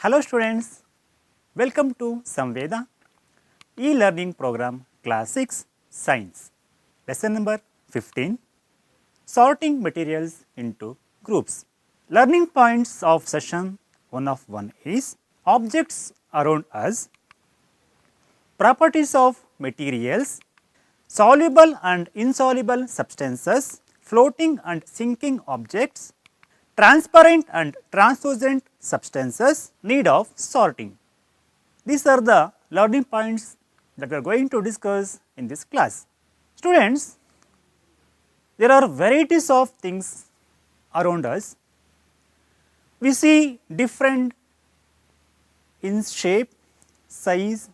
Hello students, welcome to Samveda e-learning program class 6 science lesson number 15 sorting materials into groups. Learning points of session 1 of 1 is objects around us, properties of materials, soluble and insoluble substances, floating and sinking objects, transparent and translucent substances, need of sorting. These are the learning points that we are going to discuss in this class. Students, there are varieties of things around us. We see different in shape, size,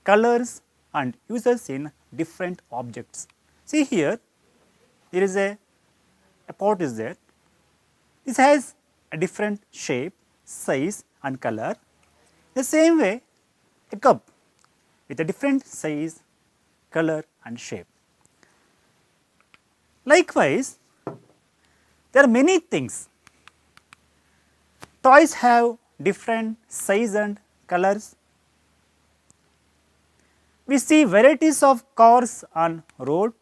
colors and uses in different objects. See here, there is a pot is there. This has a different shape, size and color. The same way, a cup with a different size, color and shape. Likewise, there are many things. Toys have different size and colors. We see varieties of cars on road.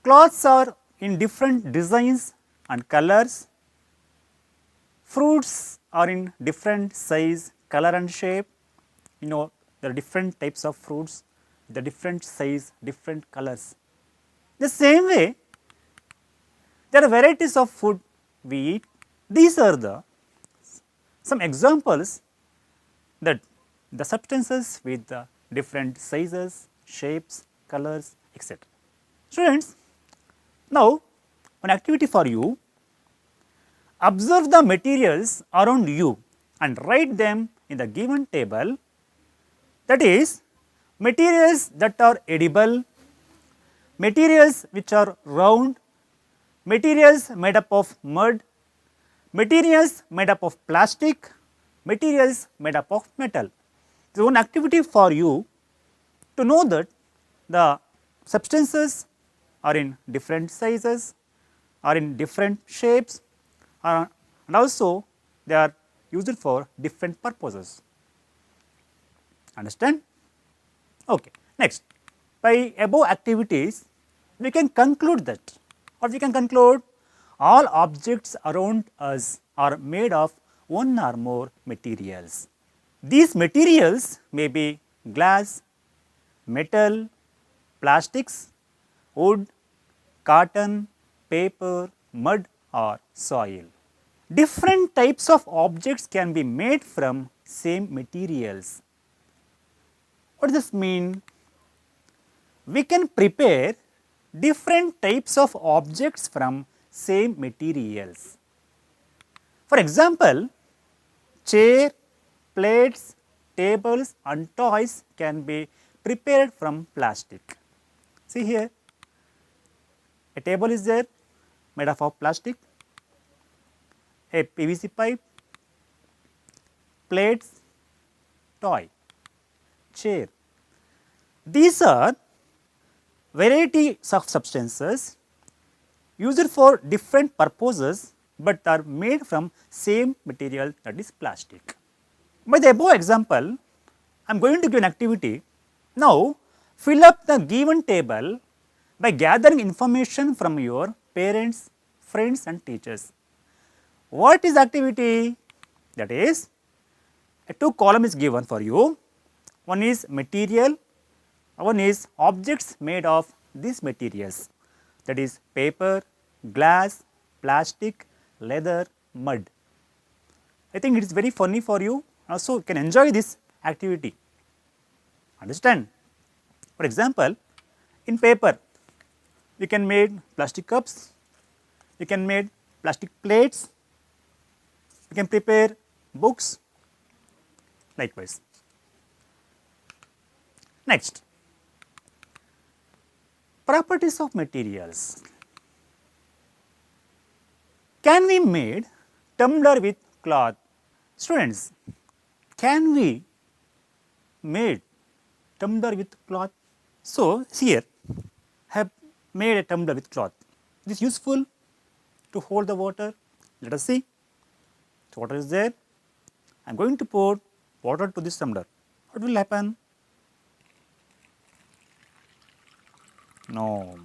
Clothes are in different designs and colors. Fruits are in different size, color and shape. You know, there are different types of fruits, the different size, different colors. The same way, there are varieties of food we eat. These are the some examples that the substances with the different sizes, shapes, colors, etc. Students, now one activity for you. Observe the materials around you and write them in the given table, that is materials that are edible, materials which are round, materials made up of mud, materials made up of plastic, materials made up of metal. So, one activity for you to know that the substances are in different sizes, are in different shapes and also they are used for different purposes. Understand? Okay. Next, by above activities, we can conclude that, or we can conclude all objects around us are made of one or more materials. These materials may be glass, metal, plastics, wood, cotton, paper, mud or soil. Different types of objects can be made from same materials. What does this mean? We can prepare different types of objects from same materials. For example, chair, plates, tables and toys can be prepared from plastic. See here, a table is there made up of plastic, a PVC pipe, plates, toy, chair. These are varieties of substances used for different purposes, but are made from same material, that is plastic. By the above example, I am going to give an activity. Now, fill up the given table by gathering information from your parents, friends and teachers. What is activity? That is, a two column is given for you. One is material, one is objects made of these materials, that is paper, glass, plastic, leather, mud. I think it is very funny for you, also you can enjoy this activity. Understand? For example, in paper, we can make plastic cups, we can make plastic plates, we can prepare books, likewise. Next, properties of materials. Can we made tumbler with cloth? Students, can we made tumbler with cloth? So, here have made a tumbler with cloth. It is useful to hold the water. Let us see. So, water is there. I am going to pour water to this tumbler. What will happen? No,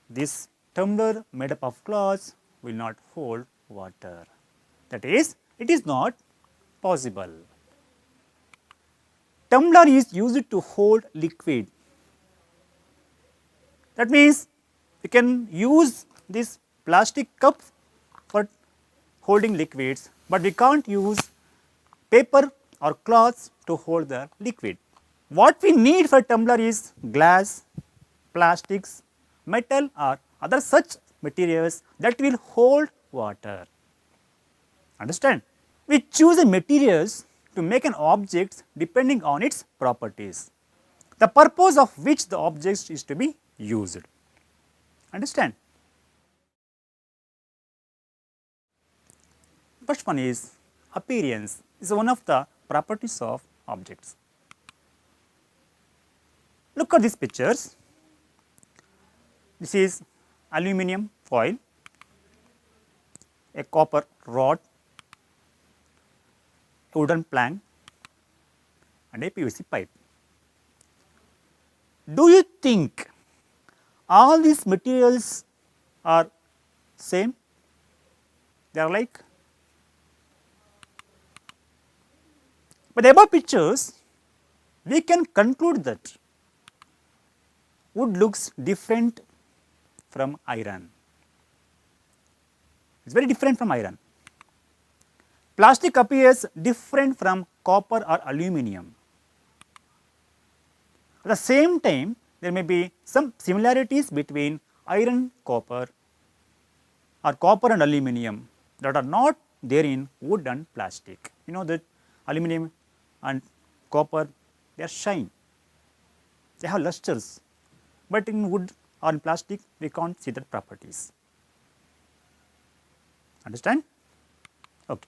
this tumbler made up of glass will not hold water. That is, it is not possible. Tumbler is used to hold liquid. That means we can use this plastic cup for holding liquids, but we can't use paper or cloths to hold the liquid. What we need for tumbler is glass, plastics, metal or other such materials that will hold water. Understand? We choose a materials to make an object depending on its properties, the purpose of which the object is to be used. Understand? First one is appearance, is one of the properties of objects. Look at these pictures. This is aluminum foil, a copper rod, a wooden plank and a PVC pipe. Do you think all these materials are same? They are like? By the above pictures, we can conclude that wood looks different from iron. It is very different from iron. Plastic appears different from copper or aluminum. At the same time, there may be some similarities between iron, copper or copper and aluminum that are not there in wood and plastic. You know that aluminum and copper, they are shine, they have lusters, but in wood or in plastic we can't see that properties. Understand? Okay.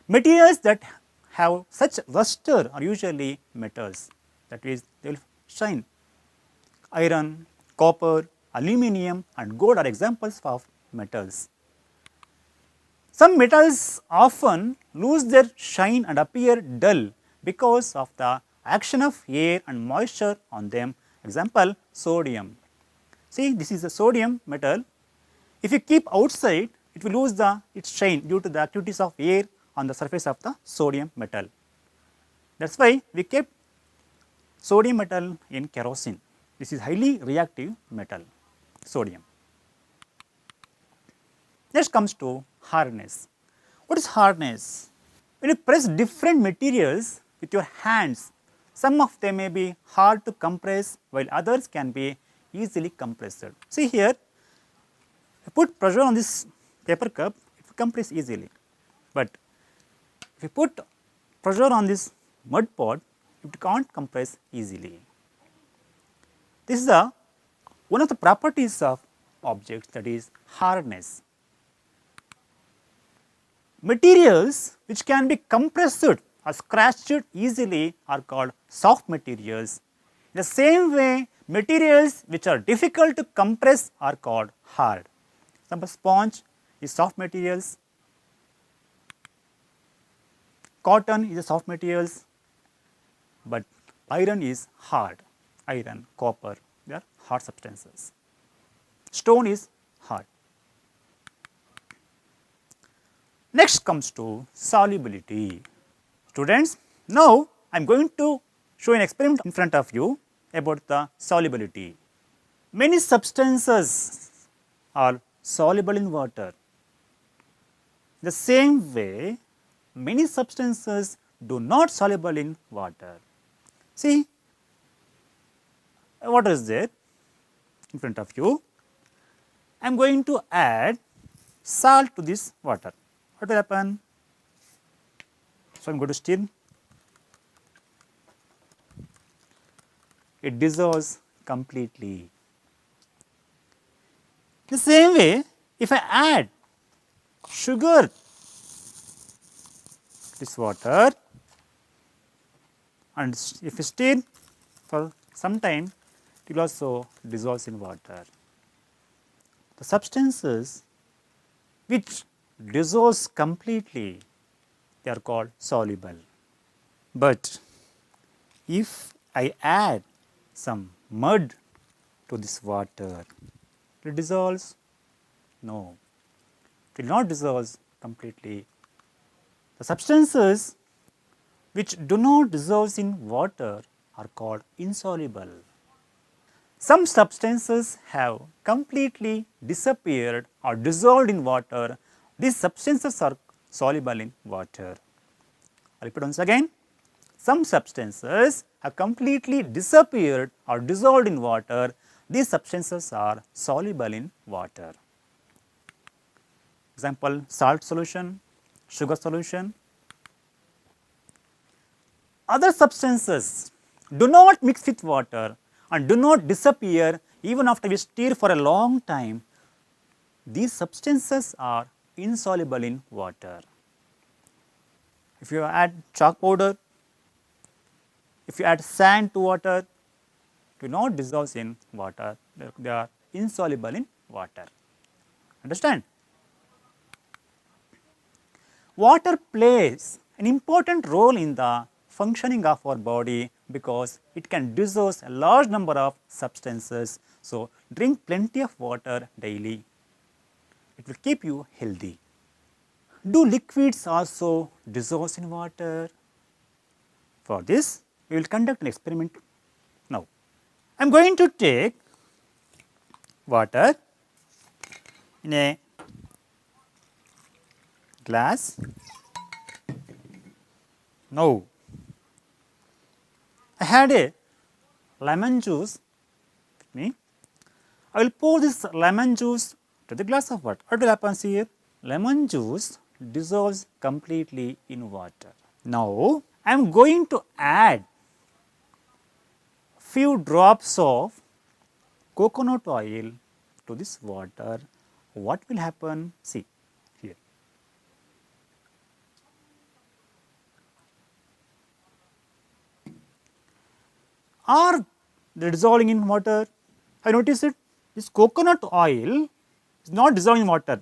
Materials that have such luster are usually metals, that is they will shine. Iron, copper, aluminum and gold are examples of metals. Some metals often lose their shine and appear dull because of the action of air and moisture on them. Example, sodium. See, this is a sodium metal. If you keep outside, it will lose its shine due to the activities of air on the surface of the sodium metal. That is why we kept sodium metal in kerosene. This is highly reactive metal, sodium. Next comes to hardness. What is hardness? When you press different materials with your hands, some of them may be hard to compress while others can be easily compressed. See here, I put pressure on this paper cup, it will compress easily, but if you put pressure on this mud pot, it can't compress easily. This is one of the properties of objects, that is hardness. Materials which can be compressed or scratched easily are called soft materials. In the same way, materials which are difficult to compress are called hard. Example, sponge is soft materials, cotton is a soft materials, but iron is hard. Iron, copper, they are hard substances. Stone is hard. Next comes to solubility. Students, now I am going to show an experiment in front of you about the solubility. Many substances are soluble in water. The same way, many substances do not soluble in water. See, water is there in front of you. I am going to add salt to this water. What will happen? So, I am going to stir. It dissolves completely. The same way, if I add sugar to this water and if I stir for some time, it will also dissolve in water. The substances which dissolves completely they are called soluble. But if I add some mud to this water, it dissolves? No, it will not dissolve completely. The substances which do not dissolve in water are called insoluble. Some substances have completely disappeared or dissolved in water. These substances are soluble in water. I repeat once again. Some substances have completely disappeared or dissolved in water. These substances are soluble in water. Example, salt solution, sugar solution. Other substances do not mix with water and do not disappear even after we stir for a long time. These substances are insoluble in water. If you add chalk powder, if you add sand to water, it will not dissolve in water. They are insoluble in water. Understand? Water plays an important role in the functioning of our body because it can dissolve a large number of substances. So, drink plenty of water daily. It will keep you healthy. Do liquids also dissolve in water? For this, we will conduct an experiment now. I am going to take water in a glass. Now, I had a lemon juice with me. I will pour this lemon juice to the glass of water. What will happen here? Lemon juice dissolves completely in water. Now, I am going to add few drops of coconut oil to this water. What will happen? See here. Are they dissolving in water? Have you noticed it? This coconut oil is not dissolving in water.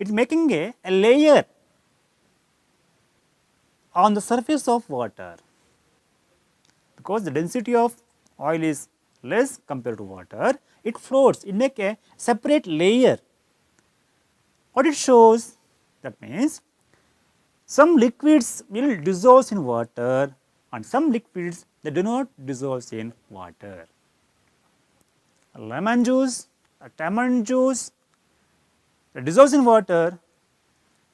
It is making a layer on the surface of water. Because the density of oil is less compared to water, it floats, it makes a separate layer. What it shows? That means some liquids will dissolve in water and some liquids they do not dissolve in water. Lemon juice, tamarind juice, it dissolves in water.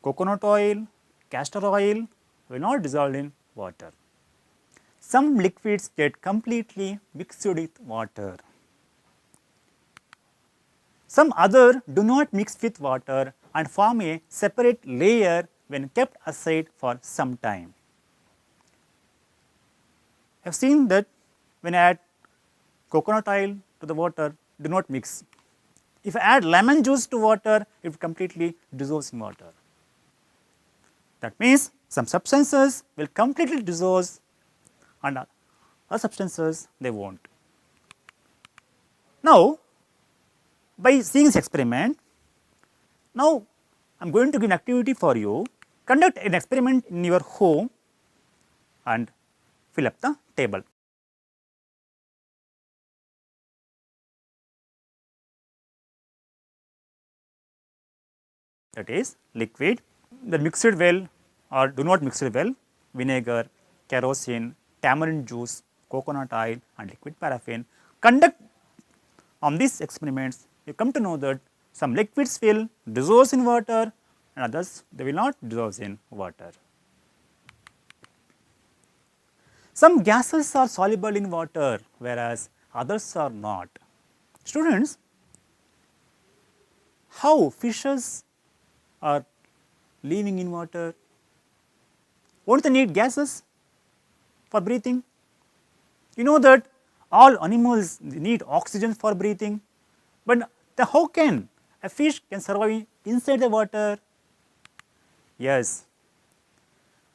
Coconut oil, castor oil will not dissolve in water. Some liquids get completely mixed with water. Some other do not mix with water and form a separate layer when kept aside for some time. I have seen that when I add coconut oil to the water, do not mix. If I add lemon juice to water, it completely dissolves in water. That means some substances will completely dissolve and other substances they won't. Now, by seeing this experiment, now I am going to give an activity for you. Conduct an experiment in your home and fill up the table. That is liquid, the mixed well or do not mix it well, vinegar, kerosene, tamarind juice, coconut oil and liquid paraffin. Conduct on these experiments, you come to know that some liquids will dissolve in water and others they will not dissolve in water. Some gases are soluble in water whereas others are not. Students, how fishes are living in water? Won't they need gases for breathing? You know that all animals need oxygen for breathing, but how can a fish can survive inside the water? Yes,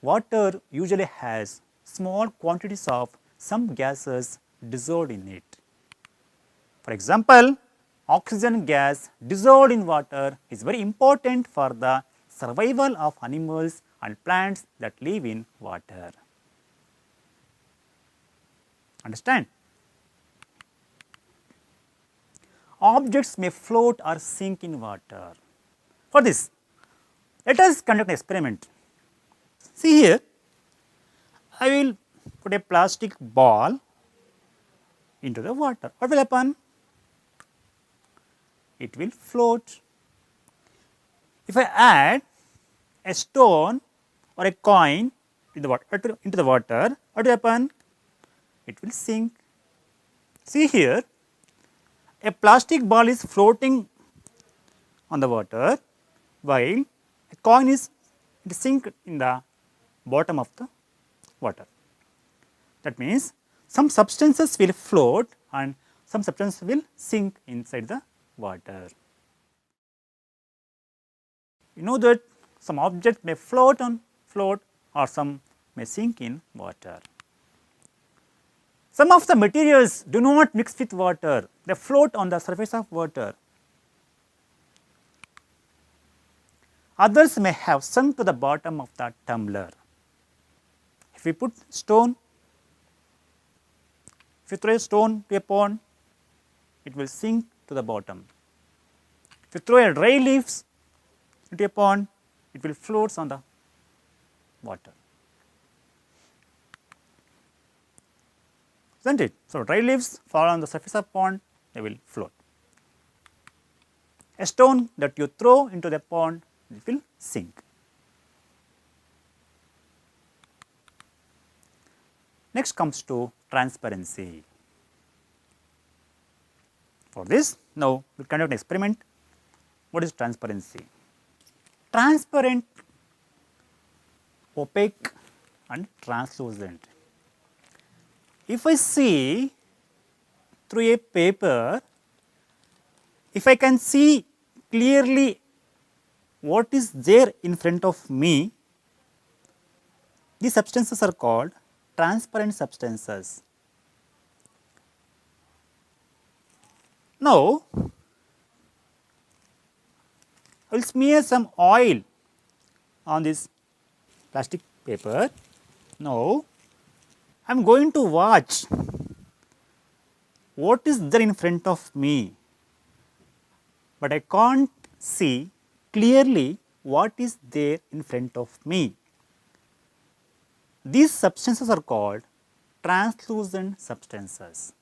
water usually has small quantities of some gases dissolved in it. For example, oxygen gas dissolved in water is very important for the survival of animals and plants that live in water. Understand? Objects may float or sink in water. For this, let us conduct an experiment. See here, I will put a plastic ball into the water. What will happen? It will float. If I add a stone or a coin into the water, what will happen? It will sink. See here, a plastic ball is floating on the water, while a coin is sink in the bottom of the water. That means some substances will float and some substances will sink inside the water. You know that some object may float or some may sink in water. Some of the materials do not mix with water, they float on the surface of water. Others may have sunk to the bottom of the tumbler. If we put stone, if you throw a stone to a pond, it will sink to the bottom. If you throw a dry leaves into a pond, it will float on the water. Isn't it? So, dry leaves fall on the surface of pond, they will float. A stone that you throw into the pond, it will sink. Next comes to transparency. For this, now we will conduct an experiment. What is transparency? Transparent, opaque and translucent. If I see through a paper, if I can see clearly what is there in front of me, these substances are called transparent substances. Now, I will smear some oil on this plastic paper. Now, I am going to watch what is there in front of me, but I can't see clearly what is there in front of me. These substances are called translucent substances.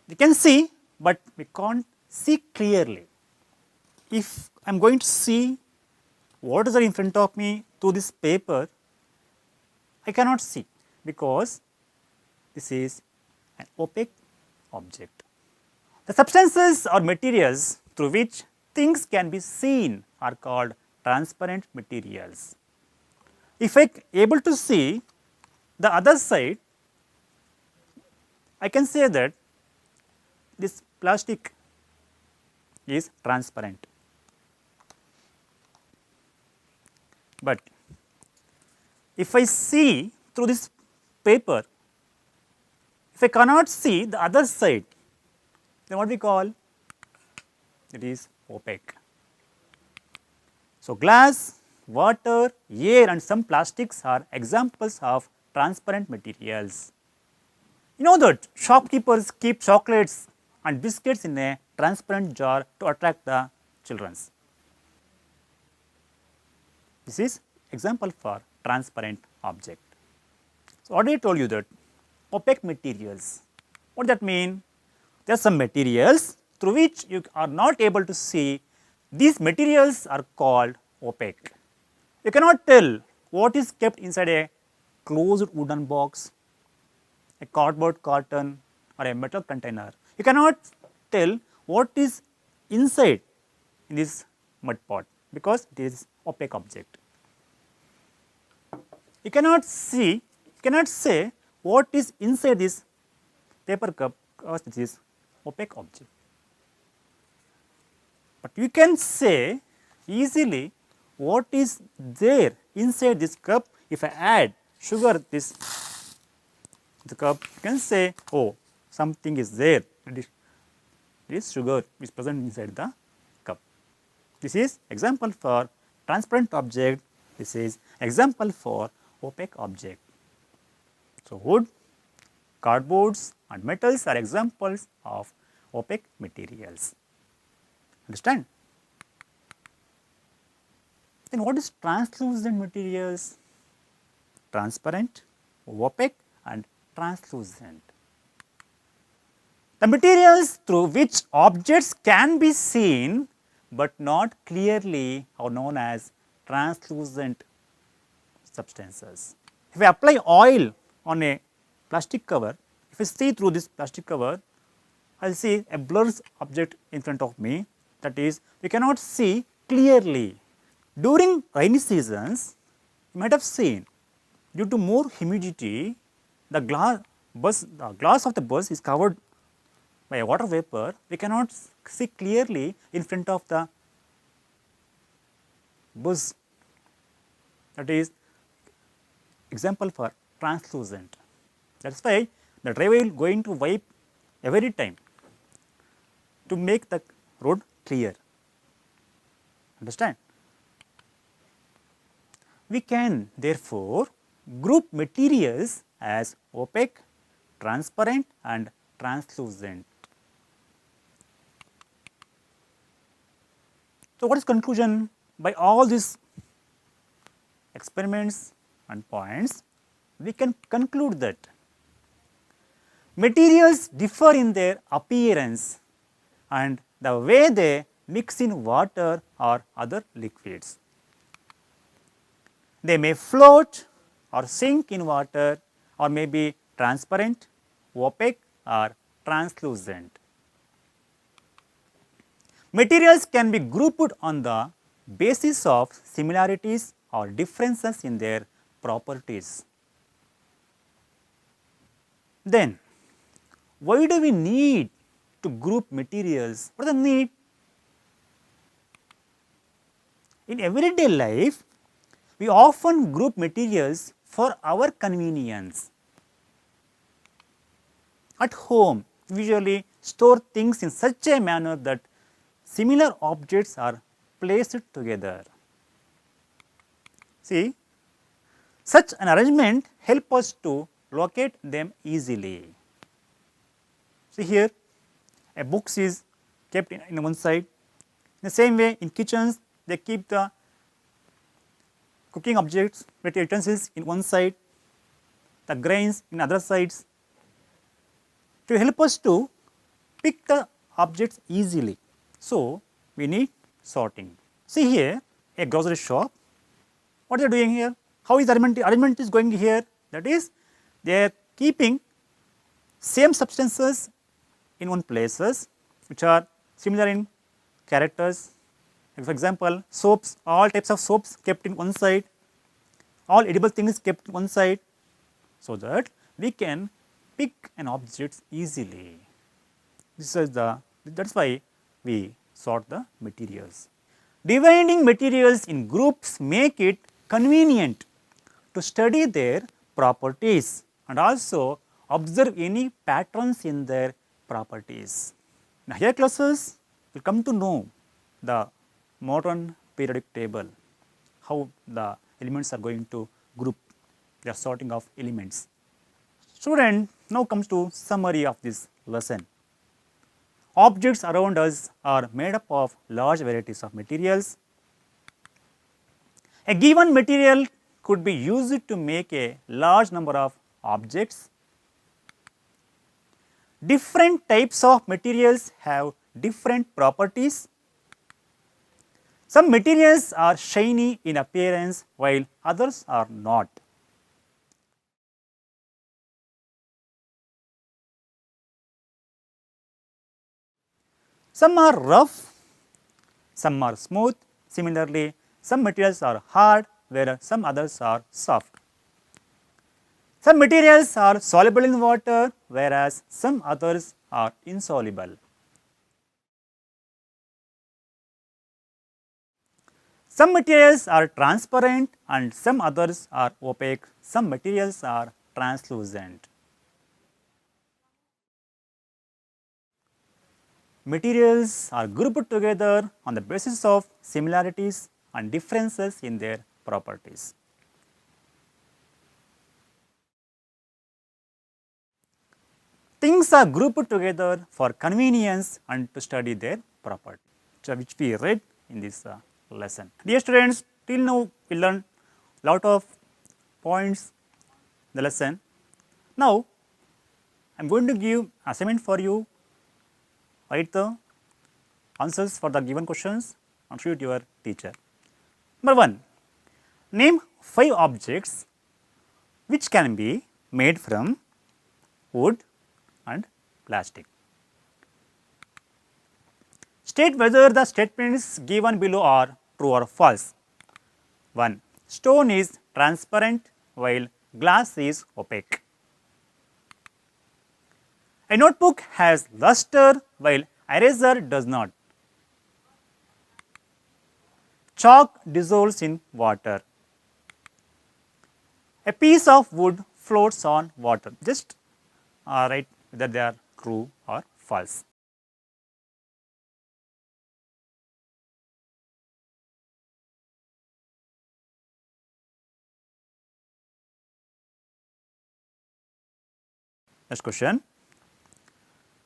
We can see, but we can't see clearly. If I am going to see what is there in front of me through this paper, I cannot see because this is an opaque object. The substances or materials through which things can be seen are called transparent materials. If I am able to see the other side, I can say that this plastic is transparent. But if I see through this paper, if I cannot see the other side, then what we call it is opaque. So, glass, water, air and some plastics are examples of transparent materials. You know that shopkeepers keep chocolates and biscuits in a transparent jar to attract the children. This is example for transparent object. So, already told you that opaque materials, what does that mean? There are some materials through which you are not able to see. These materials are called opaque. You cannot tell what is kept inside a closed wooden box, a cardboard carton or a metal container. You cannot tell what is inside in this mud pot because it is opaque object. You cannot see, you cannot say what is inside this paper cup because it is opaque object. But you can say easily what is there inside this cup. If I add sugar this the cup, you can say, oh, something is there. This sugar is present inside the cup. This is example for transparent object. This is example for opaque object. So, wood, cardboards and metals are examples of opaque materials. Understand? Then what is translucent materials? Transparent, opaque and translucent. The materials through which objects can be seen but not clearly are known as translucent substances. If I apply oil on a plastic cover, if I see through this plastic cover, I will see a blurred object in front of me, that is, we cannot see clearly. During rainy seasons, you might have seen, due to more humidity, the glass of the bus is covered by a water vapor. We cannot see clearly in front of the bus. That is example for translucent. That is why the driver is going to wipe every time to make the road clear. Understand? We can therefore group materials as opaque, transparent and translucent. So, what is conclusion? By all these experiments and points, we can conclude that materials differ in their appearance and the way they mix in water or other liquids. They may float or sink in water or may be transparent, opaque or translucent. Materials can be grouped on the basis of similarities or differences in their properties. Then, why do we need to group materials? What is the need? In everyday life, we often group materials for our convenience. At home, we usually store things in such a manner that similar objects are placed together. See, such an arrangement helps us to locate them easily. See here, a book is kept in one side. In the same way, in kitchens, they keep the cooking objects, utensils in one side, the grains in other sides, to help us to pick the objects easily. So, we need sorting. See here, a grocery shop. What they are doing here? How is arrangement is going here? That is, they are keeping same substances in one places which are similar in characters. For example, soaps, all types of soaps kept in one side, all edible things kept in one side, so that we can pick an object easily. This is that is why we sort the materials. Dividing materials in groups make it convenient to study their properties and also observe any patterns in their properties. In higher classes, we will come to know the modern periodic table, how the elements are going to group, their sorting of elements. Student, now comes to summary of this lesson. Objects around us are made up of large varieties of materials. A given material could be used to make a large number of objects. Different types of materials have different properties. Some materials are shiny in appearance while others are not. Some are rough, some are smooth. Similarly, some materials are hard, whereas some others are soft. Some materials are soluble in water, whereas some others are insoluble. Some materials are transparent and some others are opaque. Some materials are translucent. Materials are grouped together on the basis of similarities and differences in their properties. Things are grouped together for convenience and to study their property, which we read in this lesson. Dear students, till now we learned lot of points in the lesson. Now I am going to give assignment for you. Write the answers for the given questions and show it to your teacher. Number 1. Name 5 objects which can be made from wood and plastic. State whether the statements given below are true or false. 1. Stone is transparent while glass is opaque. A notebook has luster while eraser does not. Chalk dissolves in water. A piece of wood floats on water. Just write whether they are true or false. Next question.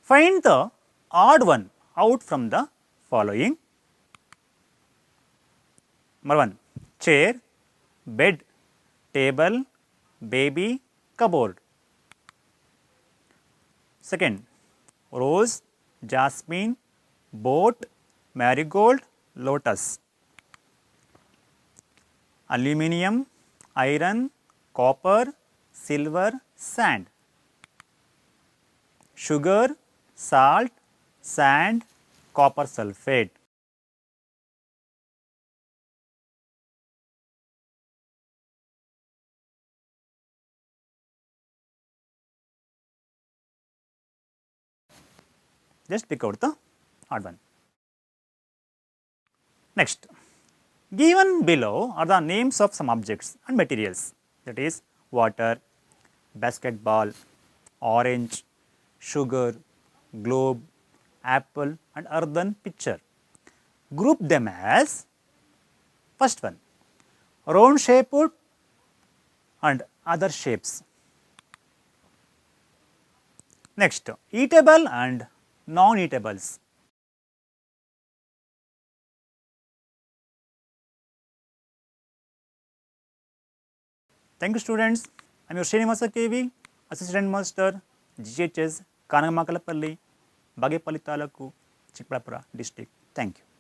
Find the odd one out from the following. Number 1. Chair, bed, table, baby, cupboard. Second. Rose, jasmine, boat, marigold, lotus. Aluminium, iron, copper, silver, sand. Sugar, salt, sand, copper sulfate. Just pick out the odd one. Next, given below are the names of some objects and materials, that is water, basketball, orange, sugar, globe, apple and earthen pitcher. Group them as first one, round shaped and other shapes. Next, eatable and non-eatables. Thank you students. I am your Srinivasa KV, Assistant Master, GHS, Kanagamakalappalli, Bagepalli Taluku, Chikkaballapura District. Thank you.